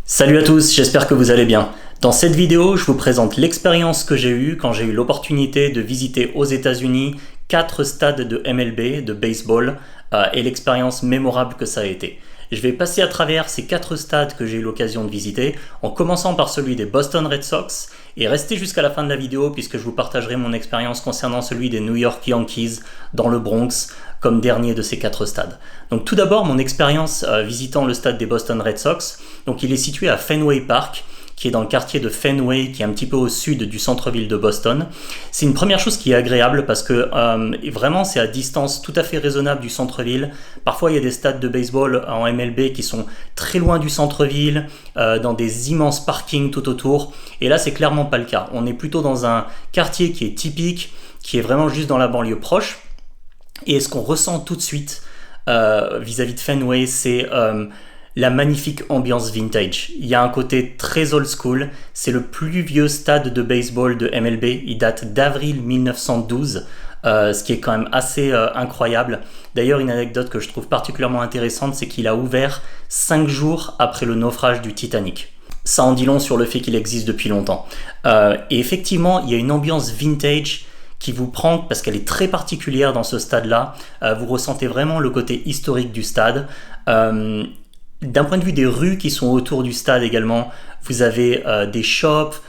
Salut à tous, j'espère que vous allez bien. Dans cette vidéo, je vous présente l'expérience que j'ai eue quand j'ai eu l'opportunité de visiter aux États-Unis 4 stades de MLB, de baseball, et l'expérience mémorable que ça a été. Je vais passer à travers ces 4 stades que j'ai eu l'occasion de visiter, en commençant par celui des Boston Red Sox, et restez jusqu'à la fin de la vidéo puisque je vous partagerai mon expérience concernant celui des New York Yankees dans le Bronx, comme dernier de ces 4 stades. Donc tout d'abord, mon expérience visitant le stade des Boston Red Sox. Donc il est situé à Fenway Park, qui est dans le quartier de Fenway, qui est un petit peu au sud du centre-ville de Boston. C'est une première chose qui est agréable parce que vraiment c'est à distance tout à fait raisonnable du centre-ville. Parfois il y a des stades de baseball en MLB qui sont très loin du centre-ville, dans des immenses parkings tout autour. Et là c'est clairement pas le cas. On est plutôt dans un quartier qui est typique, qui est vraiment juste dans la banlieue proche. Et ce qu'on ressent tout de suite vis-à-vis de Fenway, c'est la magnifique ambiance vintage. Il y a un côté très old school. C'est le plus vieux stade de baseball de MLB. Il date d'avril 1912, ce qui est quand même assez incroyable. D'ailleurs, une anecdote que je trouve particulièrement intéressante, c'est qu'il a ouvert 5 jours après le naufrage du Titanic. Ça en dit long sur le fait qu'il existe depuis longtemps. Et effectivement, il y a une ambiance vintage qui vous prend parce qu'elle est très particulière dans ce stade-là. Vous ressentez vraiment le côté historique du stade. D'un point de vue des rues qui sont autour du stade également, vous avez des shops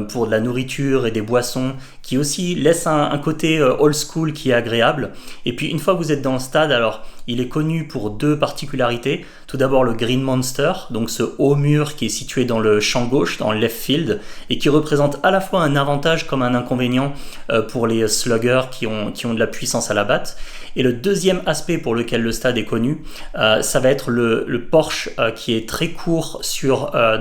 pour de la nourriture et des boissons qui aussi laissent un côté old school qui est agréable. Et puis une fois que vous êtes dans le stade, alors il est connu pour 2 particularités. Tout d'abord le Green Monster, donc ce haut mur qui est situé dans le champ gauche, dans le left field, et qui représente à la fois un avantage comme un inconvénient pour les sluggers qui ont de la puissance à la batte. Et le deuxième aspect pour lequel le stade est connu, ça va être le porche qui est très court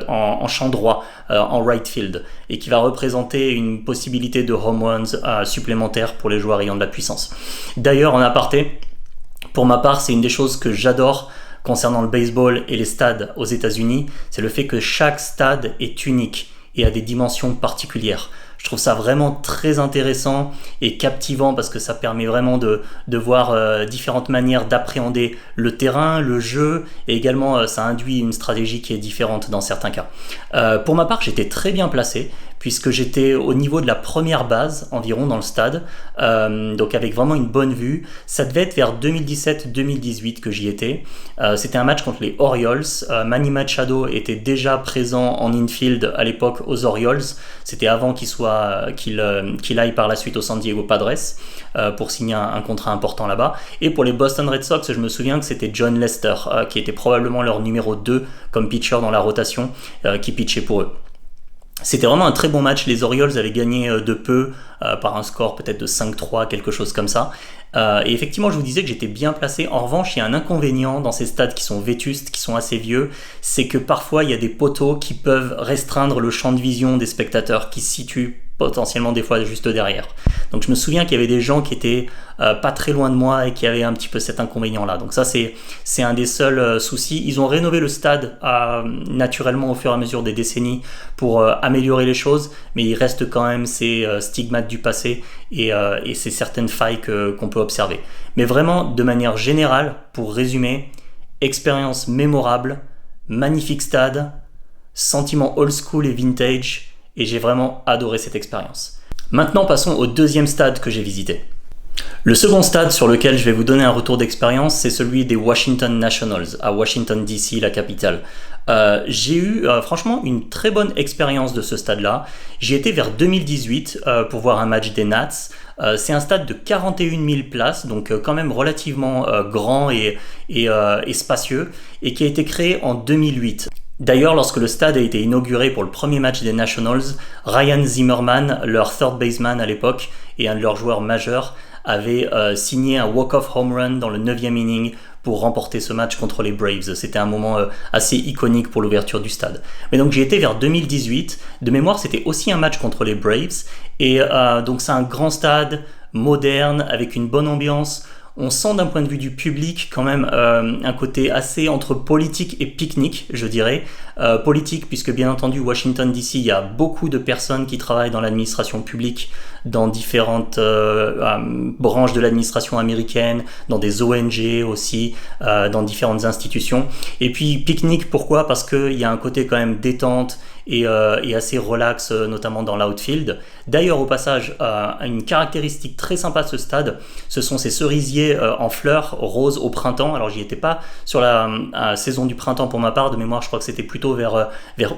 en champ droit, en right field, et qui va représenter une possibilité de home runs supplémentaire pour les joueurs ayant de la puissance. D'ailleurs, en aparté, pour ma part, c'est une des choses que j'adore concernant le baseball et les stades aux États-Unis, c'est le fait que chaque stade est unique et a des dimensions particulières. Je trouve ça vraiment très intéressant et captivant parce que ça permet vraiment de voir différentes manières d'appréhender le terrain, le jeu, et également ça induit une stratégie qui est différente dans certains cas. Pour ma part, j'étais très bien placé puisque j'étais au niveau de la première base environ dans le stade, donc avec vraiment une bonne vue. Ça devait être vers 2017-2018 que j'y étais. C'était un match contre les Orioles. Manny Machado était déjà présent en infield à l'époque aux Orioles. C'était avant qu'il aille par la suite au San Diego Padres pour signer un contrat important là-bas. Et pour les Boston Red Sox, je me souviens que c'était Jon Lester, qui était probablement leur numéro 2 comme pitcher dans la rotation, qui pitchait pour eux. C'était vraiment un très bon match. Les Orioles avaient gagné de peu par un score peut-être de 5-3, quelque chose comme ça. Et effectivement, je vous disais que j'étais bien placé. En revanche, il y a un inconvénient dans ces stades qui sont vétustes, qui sont assez vieux, c'est que parfois il y a des poteaux qui peuvent restreindre le champ de vision des spectateurs qui se situent potentiellement des fois juste derrière. Donc je me souviens qu'il y avait des gens qui étaient pas très loin de moi et qui avaient un petit peu cet inconvénient-là. Donc ça c'est un des seuls soucis. Ils ont rénové le stade naturellement au fur et à mesure des décennies pour améliorer les choses, mais il reste quand même ces stigmates du passé et ces certaines failles qu'on peut observer. Mais vraiment, de manière générale, pour résumer, expérience mémorable, magnifique stade, sentiment old school et vintage, et j'ai vraiment adoré cette expérience. Maintenant, passons au deuxième stade que j'ai visité. Le second stade sur lequel je vais vous donner un retour d'expérience, c'est celui des Washington Nationals, à Washington DC, la capitale. J'ai eu franchement une très bonne expérience de ce stade-là. J'y étais vers 2018 pour voir un match des Nats. C'est un stade de 41 000 places, donc quand même relativement grand et spacieux, et qui a été créé en 2008. D'ailleurs, lorsque le stade a été inauguré pour le premier match des Nationals, Ryan Zimmerman, leur third baseman à l'époque, et un de leurs joueurs majeurs, avait signé un walk-off home run dans le 9e inning pour remporter ce match contre les Braves. C'était un moment assez iconique pour l'ouverture du stade. Mais donc j'y étais vers 2018. De mémoire, c'était aussi un match contre les Braves. Et donc c'est un grand stade, moderne, avec une bonne ambiance. On sent d'un point de vue du public quand même un côté assez entre politique et pique-nique, je dirais. Politique puisque bien entendu Washington DC, il y a beaucoup de personnes qui travaillent dans l'administration publique, dans différentes branches de l'administration américaine, dans des ONG aussi, dans différentes institutions. Et puis pique-nique, pourquoi? Parce qu'il y a un côté quand même détente et assez relax, notamment dans l'outfield. D'ailleurs, au passage, une caractéristique très sympa de ce stade, ce sont ces cerisiers en fleurs roses au printemps. Alors, j'y étais pas sur la saison du printemps pour ma part, de mémoire, je crois que c'était plutôt vers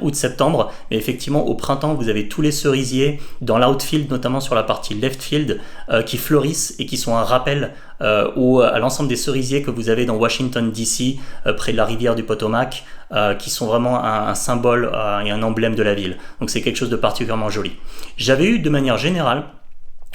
août-septembre. Mais effectivement, au printemps, vous avez tous les cerisiers dans l'outfield, notamment sur la partie left field, qui fleurissent et qui sont un rappel à l'ensemble des cerisiers que vous avez dans Washington DC, près de la rivière du Potomac, qui sont vraiment un symbole et un emblème de la ville. Donc c'est quelque chose de particulièrement joli. J'avais eu de manière générale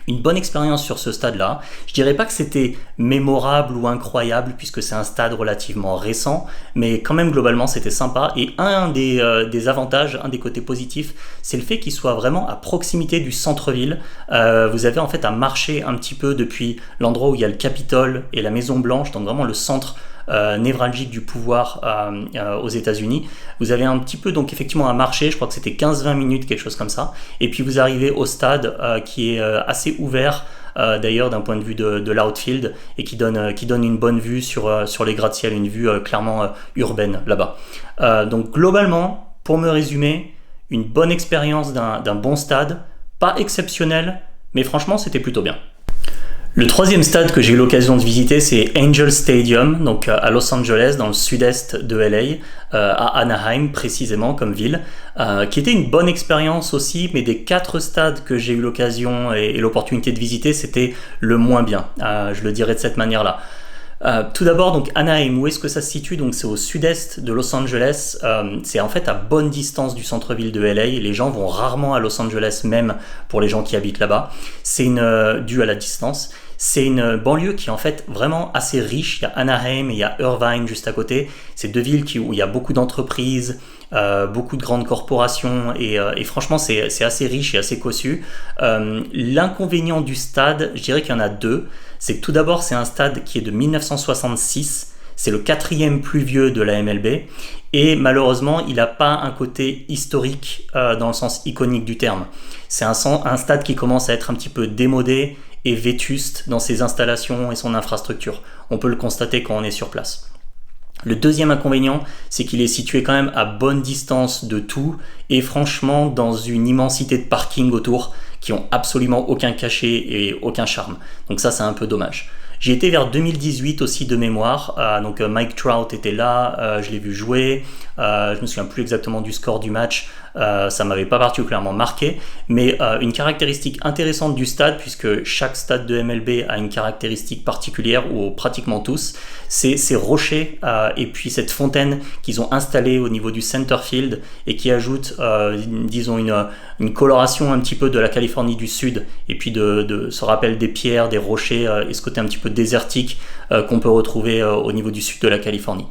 une bonne expérience sur ce stade-là. Je dirais pas que c'était mémorable ou incroyable puisque c'est un stade relativement récent, mais quand même globalement c'était sympa. Et un des avantages, un des côtés positifs, c'est le fait qu'il soit vraiment à proximité du centre-ville. Vous avez en fait à marcher un petit peu depuis l'endroit où il y a le Capitole et la Maison Blanche, donc vraiment le centre névralgique du pouvoir aux États-Unis. Vous avez un petit peu donc effectivement à marcher, je crois que c'était 15-20 minutes, quelque chose comme ça. Et puis vous arrivez au stade qui est assez ouvert d'ailleurs d'un point de vue de l'outfield et qui donne une bonne vue sur les gratte-ciel, une vue clairement urbaine là-bas. Donc globalement, pour me résumer, une bonne expérience d'un bon stade, pas exceptionnel, mais franchement c'était plutôt bien. Le troisième stade que j'ai eu l'occasion de visiter, c'est Angel Stadium, donc à Los Angeles, dans le sud-est de LA, à Anaheim précisément comme ville, qui était une bonne expérience aussi, mais des 4 stades que j'ai eu l'occasion et l'opportunité de visiter, c'était le moins bien, je le dirais de cette manière-là. Tout d'abord, donc Anaheim, où est-ce que ça se situe? Donc c'est au sud-est de Los Angeles, c'est en fait à bonne distance du centre-ville de LA. Les gens vont rarement à Los Angeles, même pour les gens qui habitent là-bas. C'est dû à la distance. C'est une banlieue qui est en fait vraiment assez riche. Il y a Anaheim et il y a Irvine juste à côté. C'est 2 villes où il y a beaucoup d'entreprises, beaucoup de grandes corporations et franchement c'est assez riche et assez cossu. L'inconvénient du stade, je dirais qu'il y en a 2. C'est que tout d'abord c'est un stade qui est de 1966. C'est le 4e plus vieux de la MLB et malheureusement il n'a pas un côté historique dans le sens iconique du terme. C'est un stade qui commence à être un petit peu démodé et vétuste dans ses installations et son infrastructure. On peut le constater quand on est sur place. Le deuxième inconvénient, c'est qu'il est situé quand même à bonne distance de tout et franchement dans une immensité de parking autour qui ont absolument aucun cachet et aucun charme. Donc ça c'est un peu dommage. J'y étais vers 2018 aussi de mémoire, donc Mike Trout était là, je l'ai vu jouer, je me souviens plus exactement du score du match, ça m'avait pas particulièrement marqué, mais une caractéristique intéressante du stade, puisque chaque stade de MLB a une caractéristique particulière, ou pratiquement tous, c'est ces rochers et puis cette fontaine qu'ils ont installée au niveau du center field et qui ajoute, disons, une coloration un petit peu de la Californie du Sud et puis de ce rappel des pierres, des rochers et ce côté un petit peu désertique qu'on peut retrouver au niveau du sud de la Californie.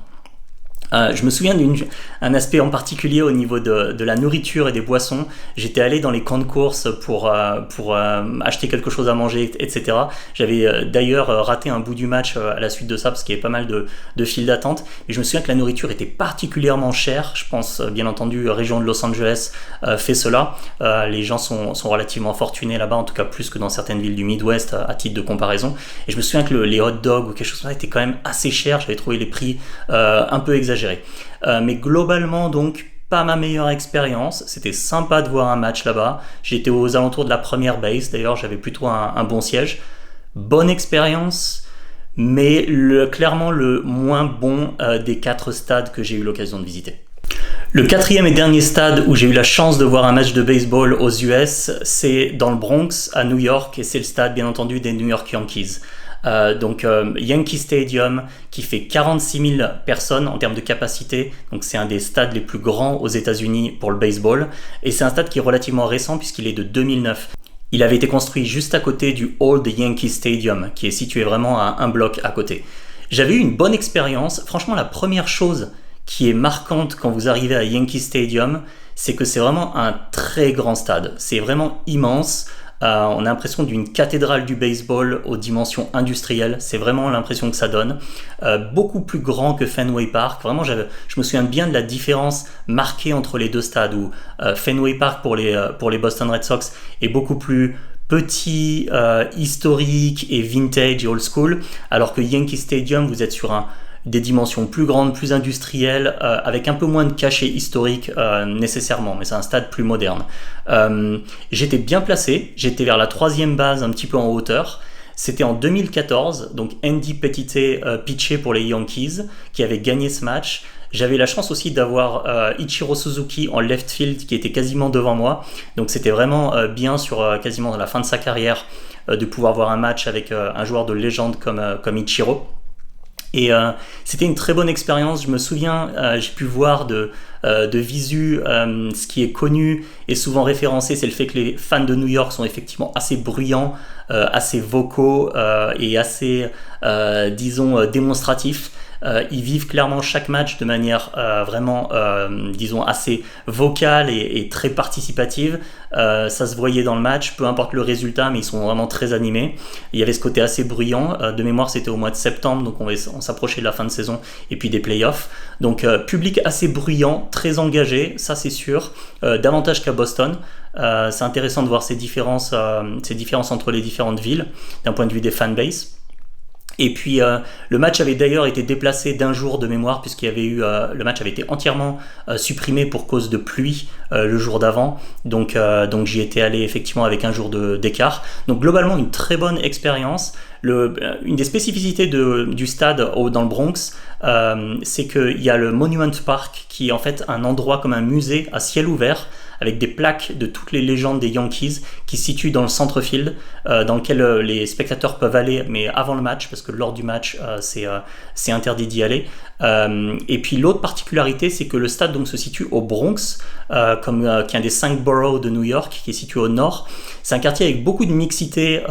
Je me souviens d'un aspect en particulier au niveau de la nourriture et des boissons. J'étais allé dans les camps de course pour acheter quelque chose à manger, etc. J'avais d'ailleurs raté un bout du match à la suite de ça parce qu'il y avait pas mal de files d'attente. Mais je me souviens que la nourriture était particulièrement chère. Je pense bien entendu région de Los Angeles fait cela. Les gens sont relativement fortunés là-bas, en tout cas plus que dans certaines villes du Midwest à titre de comparaison. Et je me souviens que les hot dogs ou quelque chose comme ça étaient quand même assez chers. J'avais trouvé les prix un peu exagérés. Mais globalement donc pas ma meilleure expérience. C'était sympa de voir un match là-bas. J'étais aux alentours de la première base, d'ailleurs j'avais plutôt un bon siège. Bonne expérience, mais clairement le moins bon des 4 stades que j'ai eu l'occasion de visiter. Le 4e et dernier stade où j'ai eu la chance de voir un match de baseball aux US, c'est dans le Bronx à New York et c'est le stade bien entendu des New York Yankees. Donc Yankee Stadium qui fait 46 000 personnes en termes de capacité, donc c'est un des stades les plus grands aux États-Unis pour le baseball et c'est un stade qui est relativement récent puisqu'il est de 2009. Il avait été construit juste à côté du Old Yankee Stadium qui est situé vraiment à un bloc à côté. J'avais eu une bonne expérience. Franchement, la première chose qui est marquante quand vous arrivez à Yankee Stadium, c'est que c'est vraiment un très grand stade. C'est vraiment immense. On a l'impression d'une cathédrale du baseball aux dimensions industrielles. C'est vraiment l'impression que ça donne. Beaucoup plus grand que Fenway Park. Vraiment, je me souviens bien de la différence marquée entre les deux stades où Fenway Park pour les Boston Red Sox est beaucoup plus petit, historique et vintage et old school, alors que Yankee Stadium, vous êtes sur des dimensions plus grandes, plus industrielles, avec un peu moins de cachet historique nécessairement, mais c'est un stade plus moderne. J'étais bien placé, j'étais vers la 3e base, un petit peu en hauteur. C'était en 2014, donc Andy Pettitte pitchait pour les Yankees, qui avait gagné ce match. J'avais la chance aussi d'avoir Ichiro Suzuki en left field qui était quasiment devant moi. Donc c'était vraiment bien sur quasiment la fin de sa carrière de pouvoir voir un match avec un joueur de légende comme Ichiro. Et c'était une très bonne expérience. Je me souviens, j'ai pu voir de visu, ce qui est connu et souvent référencé, c'est le fait que les fans de New York sont effectivement assez bruyants, assez vocaux et assez, disons, démonstratifs. Ils vivent clairement chaque match de manière vraiment, disons, assez vocale et très participative. Ça se voyait dans le match, peu importe le résultat, mais ils sont vraiment très animés. Il y avait ce côté assez bruyant. De mémoire, c'était au mois de septembre, donc on s'approchait de la fin de saison et puis des playoffs. Donc, public assez bruyant, très engagé, ça c'est sûr, davantage qu'à Boston. C'est intéressant de voir ces différences entre les différentes villes d'un point de vue des fanbases. Et puis le match avait d'ailleurs été déplacé d'un jour de mémoire puisqu'il y avait eu le match avait été entièrement supprimé pour cause de pluie le jour d'avant. Donc j'y étais allé effectivement avec un jour d'écart. Donc globalement une très bonne expérience. Une des spécificités du stade dans le Bronx, c'est qu'il y a le Monument Park qui est en fait un endroit comme un musée à ciel ouvert avec des plaques de toutes les légendes des Yankees qui se situent dans le centre-field, dans lequel les spectateurs peuvent aller, mais avant le match, parce que lors du match, c'est interdit d'y aller. Et puis l'autre particularité, c'est que le stade donc, se situe au Bronx, qui est un des 5 boroughs de New York, qui est situé au nord. C'est un quartier avec beaucoup de mixité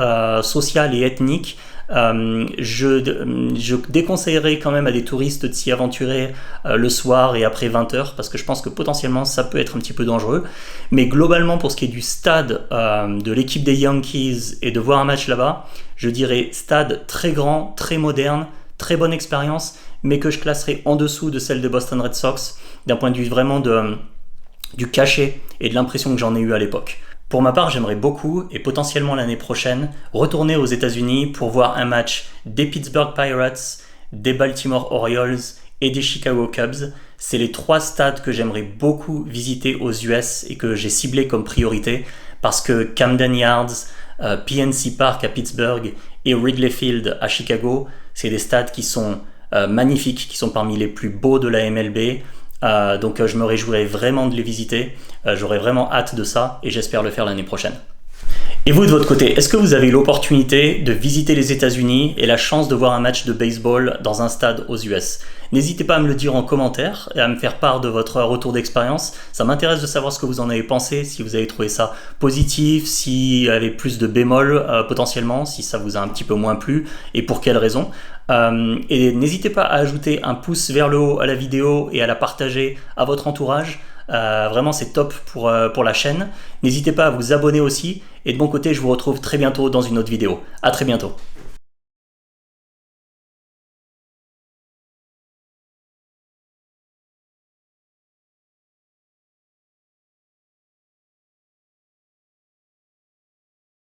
sociale et ethnique. Je déconseillerais quand même à des touristes de s'y aventurer le soir et après 20h parce que je pense que potentiellement ça peut être un petit peu dangereux, mais globalement pour ce qui est du stade de l'équipe des Yankees et de voir un match là-bas, je dirais stade très grand, très moderne, très bonne expérience, mais que je classerais en dessous de celle des Boston Red Sox d'un point de vue vraiment du cachet et de l'impression que j'en ai eu à l'époque. Pour ma part, j'aimerais beaucoup, et potentiellement l'année prochaine, retourner aux États-Unis pour voir un match des Pittsburgh Pirates, des Baltimore Orioles et des Chicago Cubs. C'est les 3 stades que j'aimerais beaucoup visiter aux US et que j'ai ciblés comme priorité parce que Camden Yards, PNC Park à Pittsburgh et Wrigley Field à Chicago, c'est des stades qui sont magnifiques, qui sont parmi les plus beaux de la MLB. Donc je me réjouirais vraiment de les visiter, j'aurais vraiment hâte de ça et j'espère le faire l'année prochaine. Et vous de votre côté, est-ce que vous avez eu l'opportunité de visiter les États-Unis et la chance de voir un match de baseball dans un stade aux US? N'hésitez pas à me le dire en commentaire et à me faire part de votre retour d'expérience. Ça m'intéresse de savoir ce que vous en avez pensé, si vous avez trouvé ça positif, s'il y avait plus de bémols potentiellement, si ça vous a un petit peu moins plu et pour quelles raisons. Et n'hésitez pas à ajouter un pouce vers le haut à la vidéo et à la partager à votre entourage. Vraiment c'est top pour la chaîne. N'hésitez pas à vous abonner aussi et de mon côté je vous retrouve très bientôt dans une autre vidéo. À très bientôt.